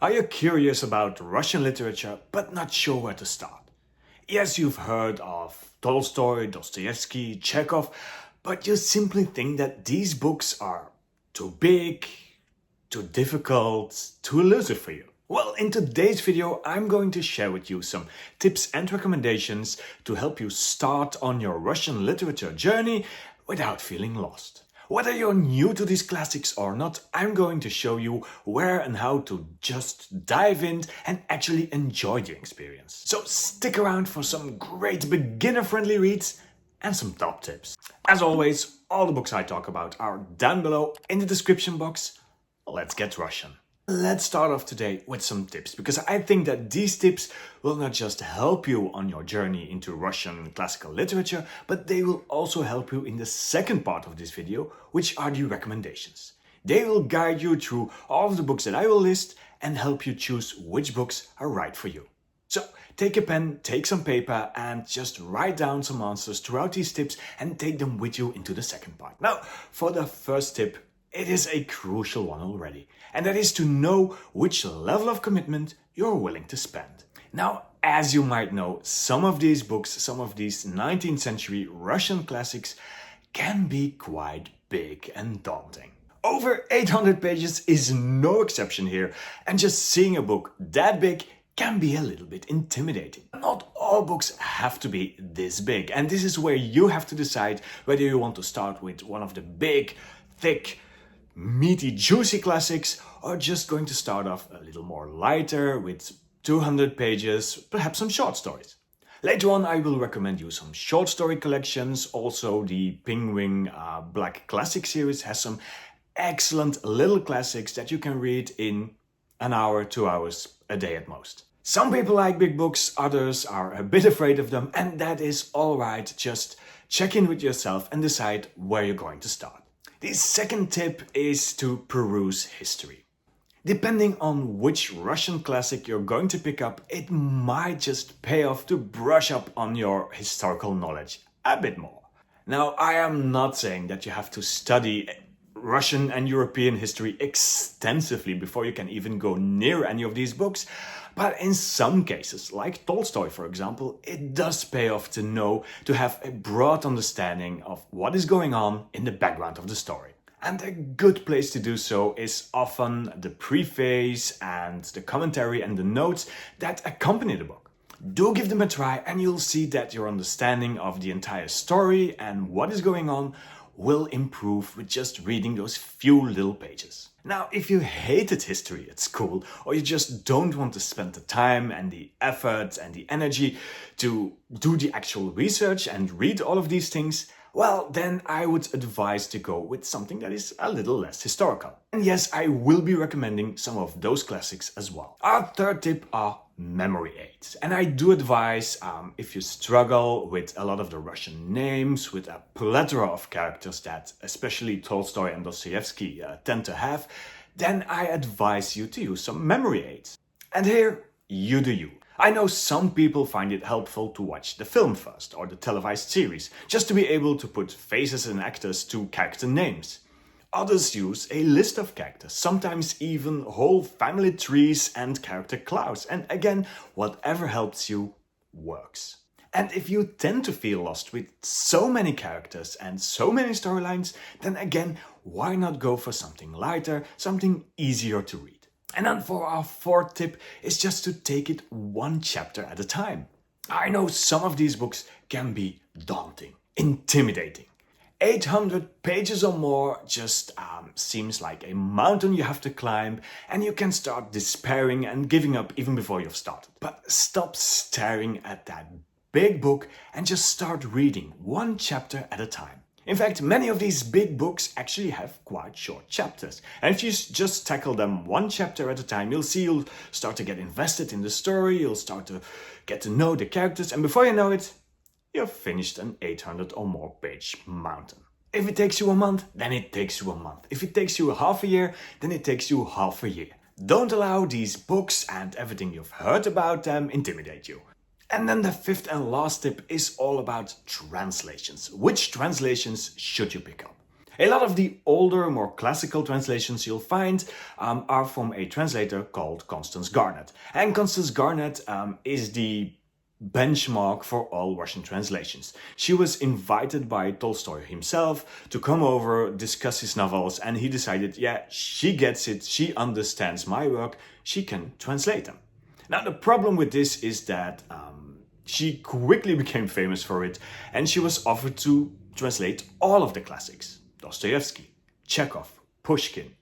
Are you curious about Russian literature but not sure where to start? Yes, you've heard of Tolstoy, Dostoevsky, Chekhov, but you simply think that these books are too big, too difficult, too elusive for you. Well, in today's video, I'm going to share with you some tips and recommendations to help you start on your Russian literature journey without feeling lost. Whether you're new to these classics or not, I'm going to show you where and how to just dive in and actually enjoy the experience. So stick around for some great beginner-friendly reads and some top tips. As always, all the books I talk about are down below in the description box. Let's get Russian. Let's start off today with some tips, because I think that these tips will not just help you on your journey into Russian classical literature, but they will also help you in the second part of this video, which are the recommendations. They will guide you through all of the books that I will list and help you choose which books are right for you. So take a pen, take some paper and just write down some answers throughout these tips and take them with you into the second part. Now, for the first tip, it is a crucial one already, and that is to know which level of commitment you're willing to spend. Now, as you might know, some of these books, some of these 19th century Russian classics can be quite big and daunting. Over 800 pages is no exception here, and just seeing a book that big can be a little bit intimidating. Not all books have to be this big, and this is where you have to decide whether you want to start with one of the big, thick, meaty, juicy classics, or just going to start off a little more lighter with 200 pages, perhaps some short stories. Later on, I will recommend you some short story collections. Also, the Penguin Black Classic series has some excellent little classics that you can read in an hour, 2 hours a day at most. Some people like big books, others are a bit afraid of them, and that is all right. Just check in with yourself and decide where you're going to start. The second tip is to peruse history. Depending on which Russian classic you're going to pick up, it might just pay off to brush up on your historical knowledge a bit more. Now, I am not saying that you have to study Russian and European history extensively before you can even go near any of these books, but in some cases, like Tolstoy for example, it does pay off to have a broad understanding of what is going on in the background of the story. And a good place to do so is often the preface and the commentary and the notes that accompany the book. Do give them a try and you'll see that your understanding of the entire story and what is going on will improve with just reading those few little pages. Now, if you hated history at school, or you just don't want to spend the time and the effort and the energy to do the actual research and read all of these things, well, then I would advise to go with something that is a little less historical. And yes, I will be recommending some of those classics as well. Our third tip are memory aids. And I do advise, if you struggle with a lot of the Russian names, with a plethora of characters that especially Tolstoy and Dostoevsky tend to have, then I advise you to use some memory aids. And here, you do you. I know some people find it helpful to watch the film first, or the televised series, just to be able to put faces and actors to character names. Others use a list of characters, sometimes even whole family trees and character clouds, and again, whatever helps you works. And if you tend to feel lost with so many characters and so many storylines, then again, why not go for something lighter, something easier to read? And then for our fourth tip is just to take it one chapter at a time. I know some of these books can be daunting, intimidating. 800 pages or more just seems like a mountain you have to climb, and you can start despairing and giving up even before you've started. But stop staring at that big book and just start reading one chapter at a time. In fact, many of these big books actually have quite short chapters. And if you just tackle them one chapter at a time, you'll see you'll start to get invested in the story, you'll start to get to know the characters, and before you know it, you've finished an 800 or more page mountain. If it takes you a month, then it takes you a month. If it takes you half a year, then it takes you half a year. Don't allow these books and everything you've heard about them intimidate you. And then the fifth and last tip is all about translations. Which translations should you pick up? A lot of the older, more classical translations you'll find are from a translator called Constance Garnett. And Constance Garnett is the benchmark for all Russian translations. She was invited by Tolstoy himself to come over, discuss his novels, and he decided, yeah, she gets it, she understands my work, she can translate them. Now, the problem with this is that she quickly became famous for it, and she was offered to translate all of the classics. Dostoevsky, Chekhov, Pushkin.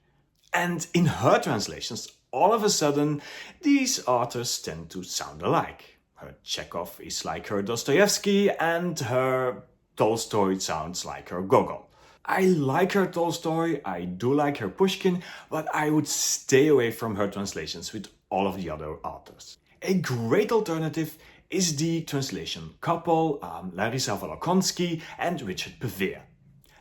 And in her translations, all of a sudden, these authors tend to sound alike. Her Chekhov is like her Dostoevsky, and her Tolstoy sounds like her Gogol. I like her Tolstoy, I do like her Pushkin, but I would stay away from her translations with all of the other authors. A great alternative is the translation couple Larissa Volokonsky and Richard Pevear.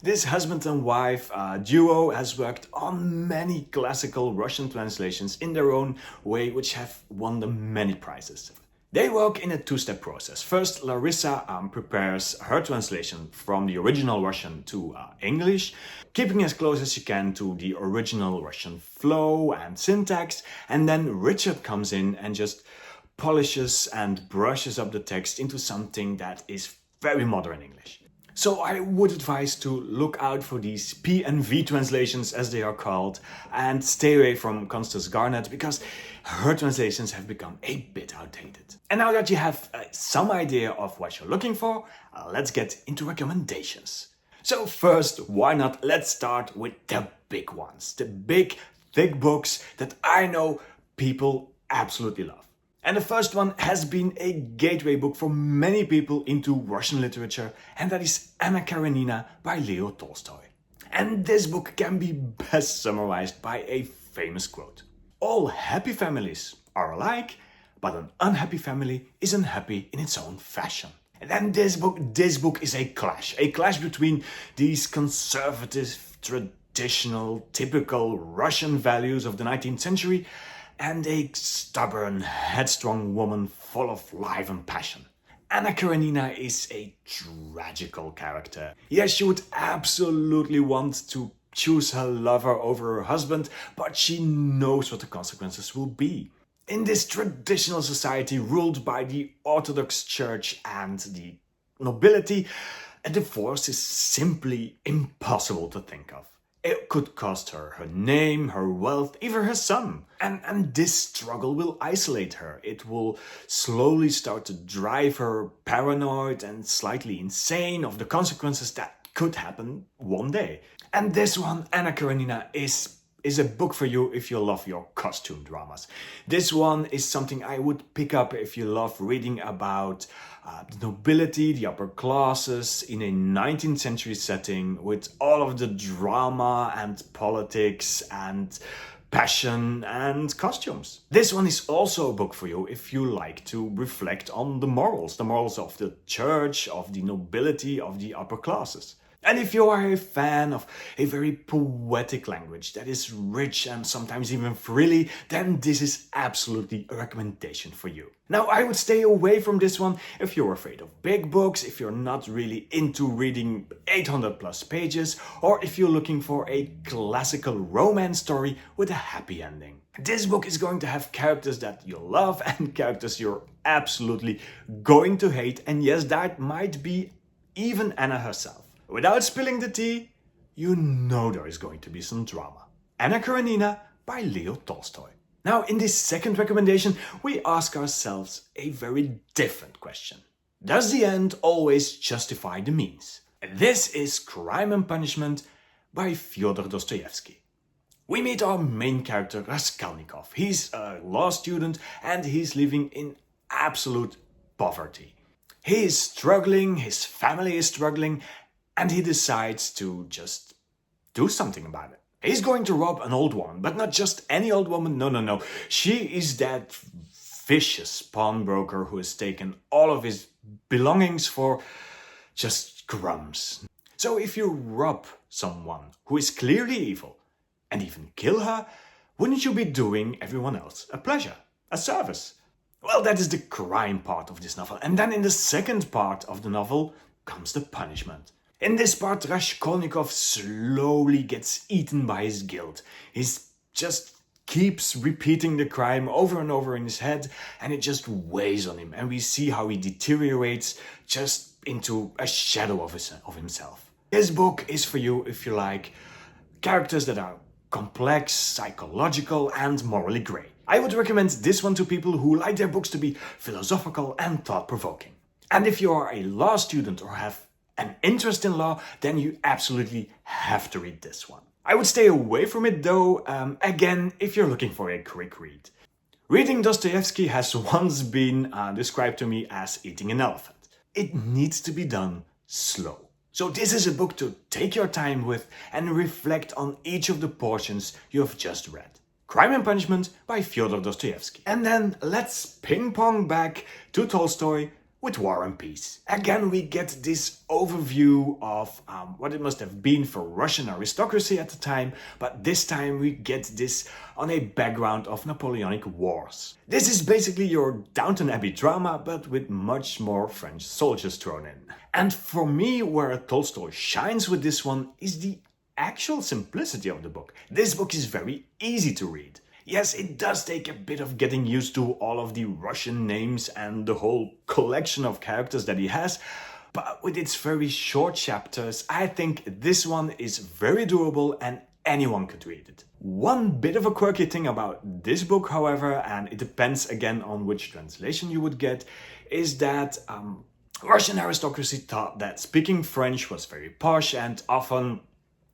This husband and wife duo has worked on many classical Russian translations in their own way, which have won them many prizes. They work in a two-step process. First, Larissa prepares her translation from the original Russian to English, keeping as close as she can to the original Russian flow and syntax, and then Richard comes in and just polishes and brushes up the text into something that is very modern English. So I would advise to look out for these P and V translations, as they are called, and stay away from Constance Garnett because her translations have become a bit outdated. And now that you have some idea of what you're looking for, let's get into recommendations. So first, why not, let's start with the big ones, the big, thick books that I know people absolutely love. And the first one has been a gateway book for many people into Russian literature, and that is Anna Karenina by Leo Tolstoy. And this book can be best summarized by a famous quote. All happy families are alike, but an unhappy family is unhappy in its own fashion. And then this book is a clash between these conservative, traditional, typical Russian values of the 19th century and a stubborn, headstrong woman full of life and passion. Anna Karenina is a tragical character. Yes, she would absolutely want to choose her lover over her husband, but she knows what the consequences will be. In this traditional society ruled by the Orthodox Church and the nobility, a divorce is simply impossible to think of. It could cost her her name, her wealth, even her son. And this struggle will isolate her. It will slowly start to drive her paranoid and slightly insane of the consequences that could happen one day. And this one, Anna Karenina, is a book for you if you love your costume dramas. This one is something I would pick up if you love reading about the nobility, the upper classes in a 19th century setting with all of the drama and politics and passion and costumes. This one is also a book for you if you like to reflect on the morals of the church, of the nobility, of the upper classes. And if you are a fan of a very poetic language that is rich and sometimes even frilly, then this is absolutely a recommendation for you. Now, I would stay away from this one if you're afraid of big books, if you're not really into reading 800 plus pages, or if you're looking for a classical romance story with a happy ending. This book is going to have characters that you'll love and characters you're absolutely going to hate, and yes, that might be even Anna herself. Without spilling the tea, you know there is going to be some drama. Anna Karenina by Leo Tolstoy. Now, in this second recommendation, we ask ourselves a very different question. Does the end always justify the means? And this is Crime and Punishment by Fyodor Dostoevsky. We meet our main character, Raskolnikov. He's a law student and he's living in absolute poverty. He is struggling, his family is struggling, and he decides to just do something about it. He's going to rob an old woman, but not just any old woman, no. She is that vicious pawnbroker who has taken all of his belongings for just crumbs. So if you rob someone who is clearly evil and even kill her, wouldn't you be doing everyone else a pleasure, a service? Well, that is the crime part of this novel. And then in the second part of the novel comes the punishment. In this part, Raskolnikov slowly gets eaten by his guilt. He's just keeps repeating the crime over and over in his head, and it just weighs on him, and we see how he deteriorates just into a shadow of himself. This book is for you if you like characters that are complex, psychological, and morally grey. I would recommend this one to people who like their books to be philosophical and thought-provoking. And if you are a law student or have an interest in law, then you absolutely have to read this one. I would stay away from it though, again, if you're looking for a quick read. Reading Dostoevsky has once been described to me as eating an elephant. It needs to be done slow. So this is a book to take your time with and reflect on each of the portions you have just read. Crime and Punishment by Fyodor Dostoevsky. And then let's ping-pong back to Tolstoy with War and Peace. Again, we get this overview of what it must have been for Russian aristocracy at the time, but this time we get this on a background of Napoleonic Wars. This is basically your Downton Abbey drama, but with much more French soldiers thrown in. And for me, where Tolstoy shines with this one is the actual simplicity of the book. This book is very easy to read. Yes, it does take a bit of getting used to all of the Russian names and the whole collection of characters that he has, but with its very short chapters, I think this one is very doable and anyone could read it. One bit of a quirky thing about this book, however, and it depends again on which translation you would get, is that Russian aristocracy thought that speaking French was very posh, and often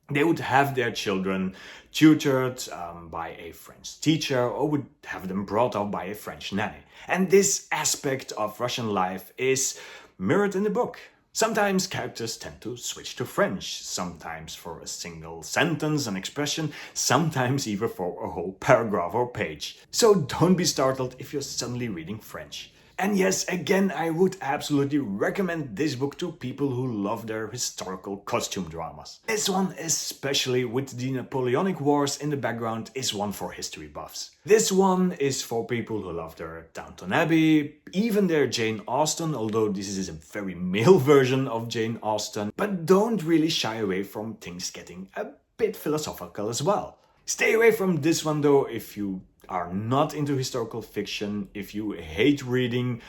they would have their children tutored by a French teacher or would have them brought up by a French nanny. And this aspect of Russian life is mirrored in the book. Sometimes characters tend to switch to French, sometimes for a single sentence and expression, sometimes even for a whole paragraph or page. So don't be startled if you're suddenly reading French. And yes, again, I would absolutely recommend this book to people who love their historical costume dramas. This one, especially with the Napoleonic Wars in the background, is one for history buffs. This one is for people who love their Downton Abbey, even their Jane Austen, although this is a very male version of Jane Austen, but don't really shy away from things getting a bit philosophical as well. Stay away from this one though if you are not into historical fiction, if you hate reading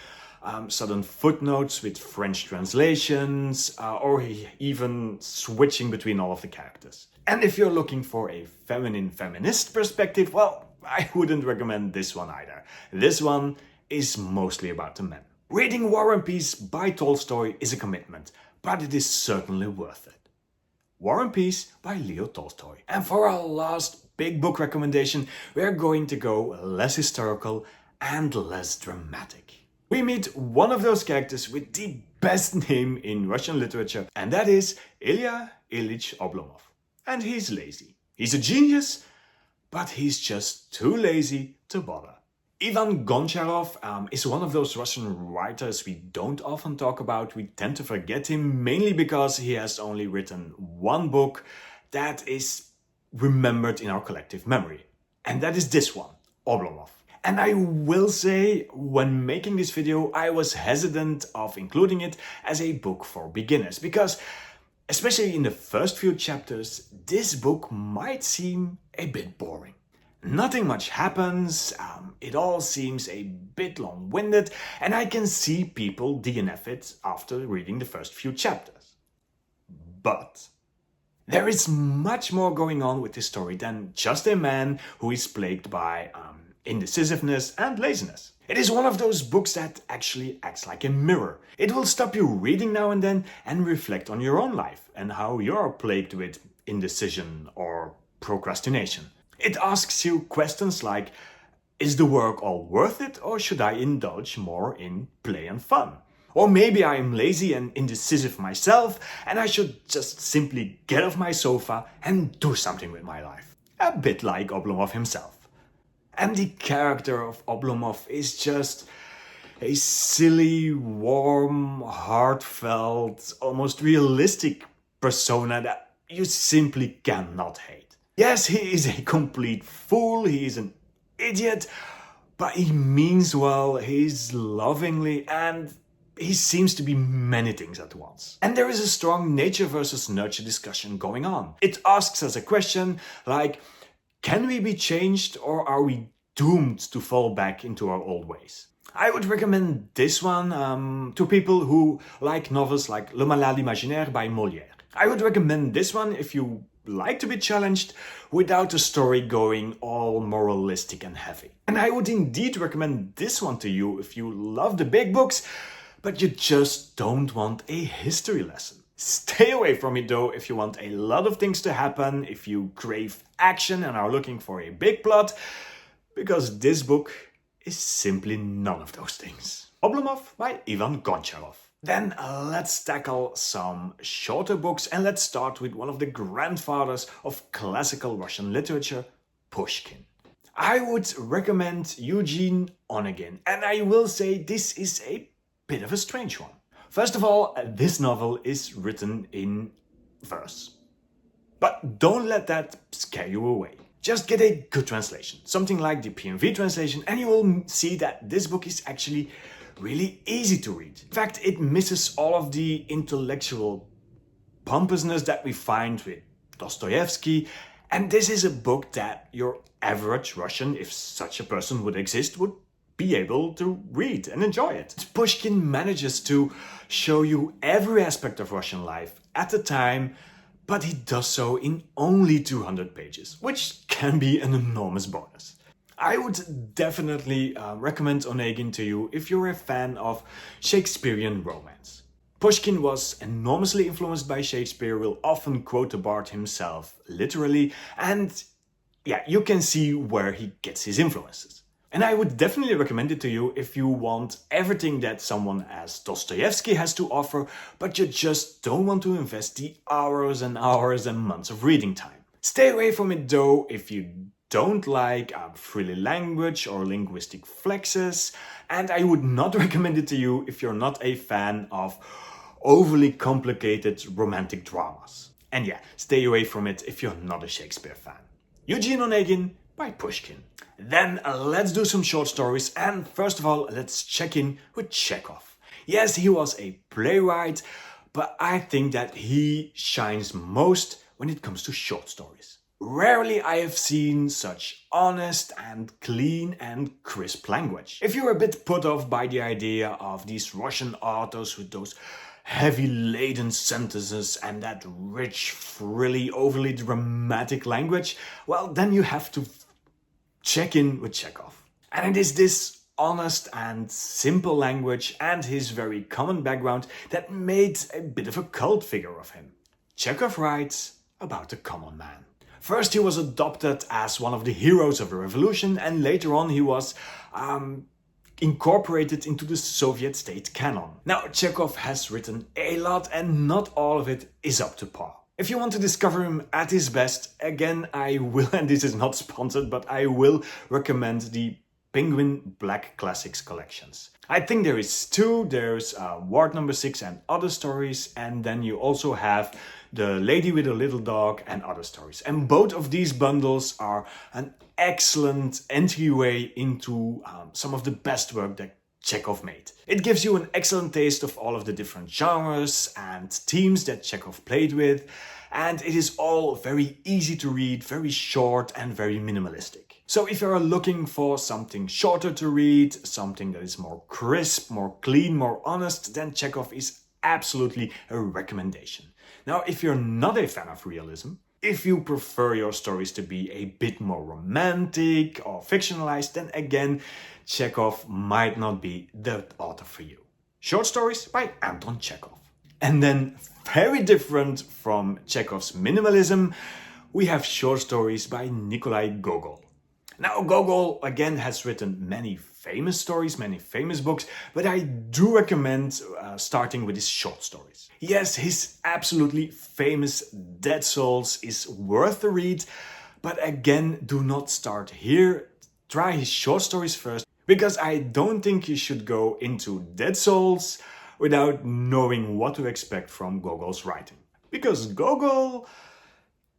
sudden footnotes with French translations, or even switching between all of the characters. And if you're looking for a feminist perspective, well, I wouldn't recommend this one either. This one is mostly about the men. Reading War and Peace by Tolstoy is a commitment, but it is certainly worth it. War and Peace by Leo Tolstoy. And for our last big book recommendation, we're going to go less historical and less dramatic. We meet one of those characters with the best name in Russian literature, and that is Ilyich Oblomow. And he's lazy. He's a genius, but he's just too lazy to bother. Ivan Goncharov is one of those Russian writers we don't often talk about. We tend to forget him mainly because he has only written one book that is remembered in our collective memory. And that is this one, Oblomow. And I will say, when making this video, I was hesitant of including it as a book for beginners, because especially in the first few chapters, this book might seem a bit boring. Nothing much happens, it all seems a bit long-winded, and I can see people DNF it after reading the first few chapters. But there is much more going on with this story than just a man who is plagued by indecisiveness and laziness. It is one of those books that actually acts like a mirror. It will stop you reading now and then and reflect on your own life and how you're plagued with indecision or procrastination. It asks you questions like, is the work all worth it, or should I indulge more in play and fun? Or maybe I'm lazy and indecisive myself and I should just simply get off my sofa and do something with my life. A bit like Oblomow himself. And the character of Oblomow is just a silly, warm, heartfelt, almost realistic persona that you simply cannot hate. Yes, he is a complete fool, he is an idiot, but he means well, he's lovingly, and he seems to be many things at once. And there is a strong nature versus nurture discussion going on. It asks us a question like, can we be changed or are we doomed to fall back into our old ways? I would recommend this one to people who like novels like Le Malade Imaginaire by Molière. I would recommend this one if you like to be challenged without the story going all moralistic and heavy. And I would indeed recommend this one to you if you love the big books, but you just don't want a history lesson. Stay away from it though if you want a lot of things to happen, if you crave action and are looking for a big plot, because this book is simply none of those things. Oblomow by Ivan Goncharov. Then let's tackle some shorter books and let's start with one of the grandfathers of classical Russian literature, Pushkin. I would recommend Eugene, Onegin, and I will say this is a bit of a strange one. First of all, this novel is written in verse. But don't let that scare you away. Just get a good translation, something like the PNV translation, and you will see that this book is actually really easy to read. In fact, it misses all of the intellectual pompousness that we find with Dostoevsky, and this is a book that your average Russian, if such a person would exist, would be able to read and enjoy it. Pushkin manages to show you every aspect of Russian life at the time, but he does so in only 200 pages, which can be an enormous bonus. I would definitely recommend Onegin to you if you're a fan of Shakespearean romance. Pushkin was enormously influenced by Shakespeare, will often quote the bard himself literally, and yeah, you can see where he gets his influences. And I would definitely recommend it to you if you want everything that someone as Dostoevsky has to offer, but you just don't want to invest the hours and hours and months of reading time. Stay away from it though if you don't like frilly language or linguistic flexes, and I would not recommend it to you if you're not a fan of overly complicated romantic dramas. And yeah, stay away from it if you're not a Shakespeare fan. Eugene, Onegin by Pushkin. Then let's do some short stories, and first of all let's check in with Chekhov. Yes, he was a playwright, but I think that he shines most when it comes to short stories. Rarely I have seen such honest and clean and crisp language. If you're a bit put off by the idea of these Russian authors with those heavy laden sentences and that rich, frilly, overly dramatic language, well, then you have to check in with Chekhov. And it is this honest and simple language and his very common background that made a bit of a cult figure of him. Chekhov writes about the common man. First he was adopted as one of the heroes of the revolution, and later on he was incorporated into the Soviet state canon. Now, Chekhov has written a lot and not all of it is up to par. If you want to discover him at his best, again I will, and this is not sponsored, but I will recommend the Penguin Black Classics collections. I think there is two. There's Ward Number 6 and Other Stories, and then you also have The Lady with a Little Dog and Other Stories. And both of these bundles are an excellent entryway into some of the best work that Chekhov made. It gives you an excellent taste of all of the different genres and themes that Chekhov played with, and it is all very easy to read, very short and very minimalistic. So if you are looking for something shorter to read, something that is more crisp, more clean, more honest, then Chekhov is absolutely a recommendation. Now, if you're not a fan of realism, if you prefer your stories to be a bit more romantic or fictionalized, then again, Chekhov might not be the author for you. Short stories by Anton Chekhov. And then, very different from Chekhov's minimalism, we have short stories by Nikolai Gogol. Now, Gogol, again, has written many famous stories, many famous books, but I do recommend starting with his short stories. Yes, his absolutely famous Dead Souls is worth the read, but again, do not start here. Try his short stories first, because I don't think you should go into Dead Souls without knowing what to expect from Gogol's writing. Because Gogol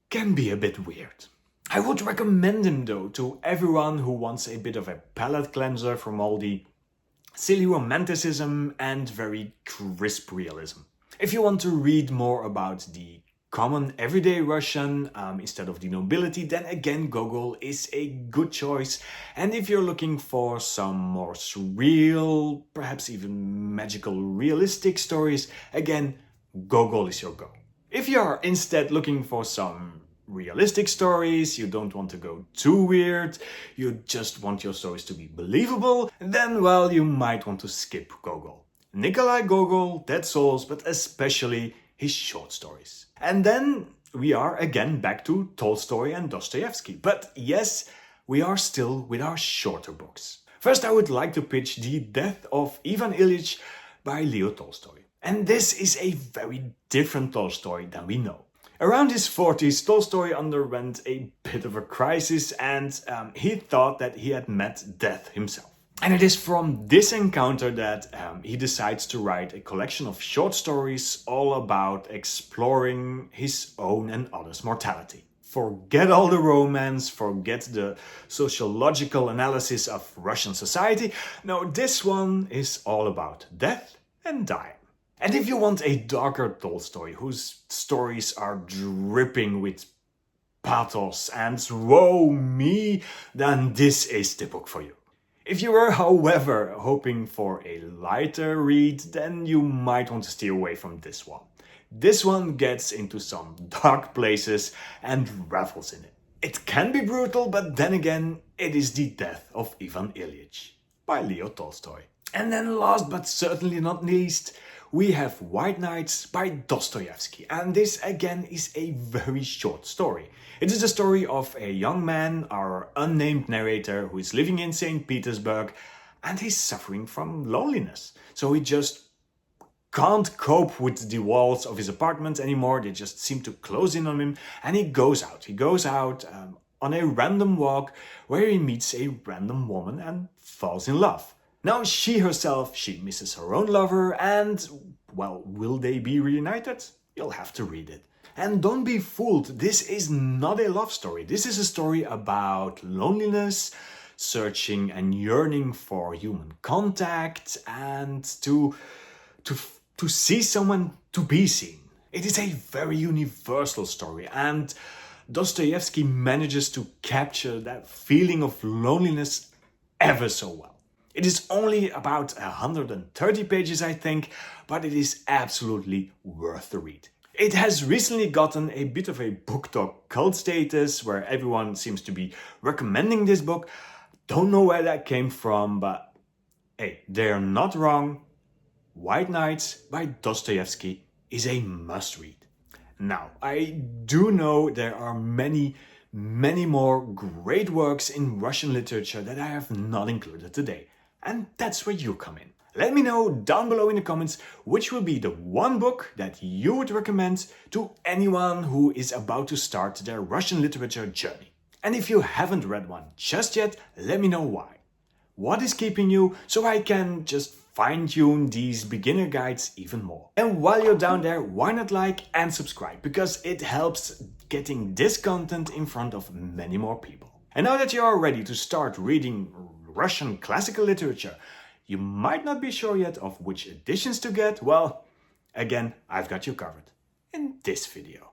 can be a bit weird. I would recommend him though to everyone who wants a bit of a palate cleanser from all the silly romanticism, and very crisp realism. If you want to read more about the common everyday Russian instead of the nobility, then again Gogol is a good choice. And if you're looking for some more surreal, perhaps even magical realistic stories, again Gogol is your go. If you're instead looking for some realistic stories, you don't want to go too weird, you just want your stories to be believable, then well, you might want to skip Gogol. Nikolai Gogol, dead souls, but especially his short stories. And then we are again back to Tolstoy and Dostoevsky. But yes, we are still with our shorter books. First, I would like to pitch The Death of Ivan Ilyich by Leo Tolstoy. And this is a very different Tolstoy than we know. Around his 40s, Tolstoy underwent a bit of a crisis and he thought that he had met death himself. And it is from this encounter that he decides to write a collection of short stories all about exploring his own and others' mortality. Forget all the romance, forget the sociological analysis of Russian society. No, this one is all about death and dying. And if you want a darker Tolstoy, whose stories are dripping with pathos and woe me, then this is the book for you. If you were, however, hoping for a lighter read, then you might want to steer away from this one. This one gets into some dark places and revels in it. It can be brutal, but then again, it is The Death of Ivan Ilyich by Leo Tolstoy. And then last but certainly not least, we have White Nights by Dostoevsky, and this again is a very short story. It is the story of a young man, our unnamed narrator, who is living in St. Petersburg and he's suffering from loneliness. So he just can't cope with the walls of his apartment anymore, they just seem to close in on him, and he goes out. He goes out on a random walk where he meets a random woman and falls in love. Now she herself, she misses her own lover and, well, will they be reunited? You'll have to read it. And don't be fooled, this is not a love story. This is a story about loneliness, searching and yearning for human contact and to see someone to be seen. It is a very universal story and Dostoevsky manages to capture that feeling of loneliness ever so well. It is only about 130 pages, I think, but it is absolutely worth the read. It has recently gotten a bit of a book talk cult status where everyone seems to be recommending this book. Don't know where that came from, but hey, they're not wrong. White Nights by Dostoevsky is a must-read. Now, I do know there are many more great works in Russian literature that I have not included today. And that's where you come in. Let me know down below in the comments which will be the one book that you would recommend to anyone who is about to start their Russian literature journey. And if you haven't read one just yet, let me know why. What is keeping you so I can just fine-tune these beginner guides even more. And while you're down there, why not like and subscribe, because it helps getting this content in front of many more people. And now that you are ready to start reading Russian classical literature, you might not be sure yet of which editions to get. Well, again, I've got you covered in this video.